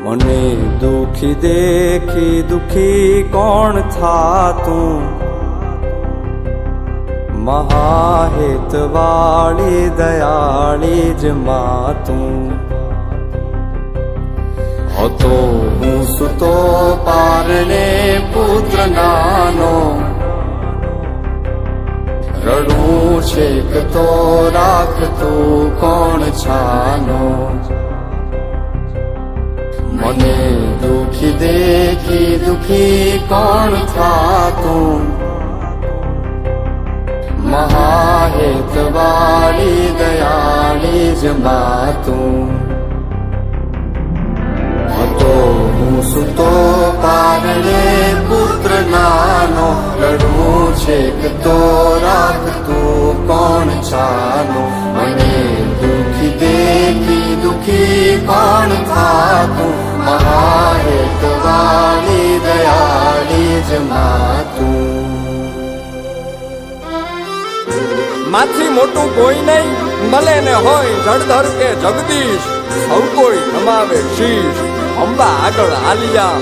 મને દુખી દેખી દુખી કોણ થાતું, મહાહેતવાળી દયાળી જ માતું. હતો હું સુતો પારણે પુત્ર નાનો, રડું છેક તો રાખતું કોણ છાનો. મને દુખી દેખી દુખી કોણ થાતું, મહાહેતવાળી દયાળી જ માતું. હતો હું સુતો પારણે પુત્ર નાનો, રડું છેક તો રાખતું કોણ છાનો. મને દુખી દેખી દુખી કોણ થાતું, મહાહેતવાળી દયાળી જ માતું. માથી મોટું કોઈ નહીં, મળે ને હોય જળધર કે જગદીશ, સૌ કોઈ નમાવે શીશ અંબા આગળ આલિયા.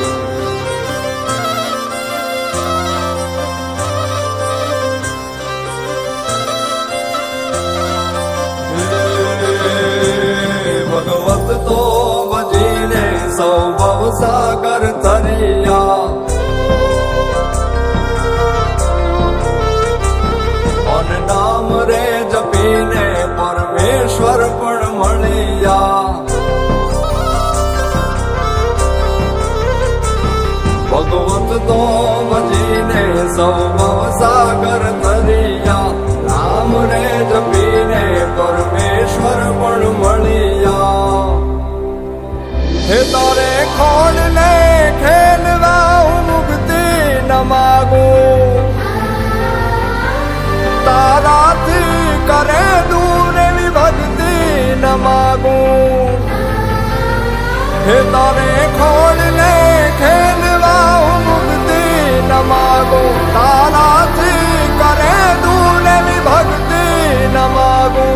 ભગવત તો ભજીને સૌ ભવસાગર તરિયા, નામ રે જપીને પરમેશ્વર પણ મળ્યા. ભગવત તો ભજીને સૌ ભવસાગર તરિયા, નામ રે જપીને પરમેશ્વર પણ મળ્યા. હે તારે ખોડ ને ખેલવા હું મુક્તિ ન માગું, તારાથી કરે દૂર એવી ભક્તિ ન માગું. હે તારે ખોડ ને ખેલવા હું મુક્તિ ન માગું, તારાથી કરે દૂર એવી ભક્તિ ન માગું.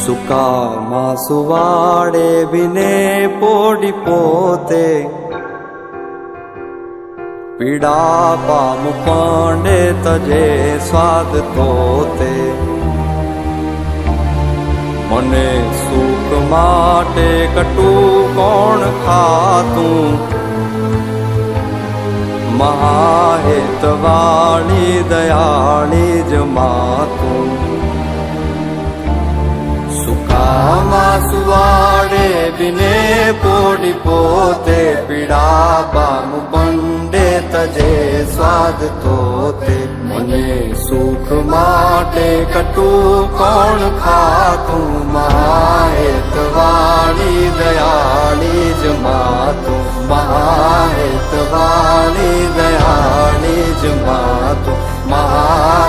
સુકામાં સુવાડે બિને પોડી પોતે, પીડા પામ પાંડે તજે સ્વાદ તોતે. મને સુખ માટે કટું કોણ ખાતું, મહાહેતવાળી દયાળી જ માતું. સુકામાં સુવાડે બિને પોડી પોતે, પીડા પામ પાંડે તજે સ્વાદ તોતે. મને સુખ માટે કટું કોણ ખાતું, મહાહેતવાળી દયાળી જ માતું. મહાહેતવાળી દયાળી જ માતું. મહા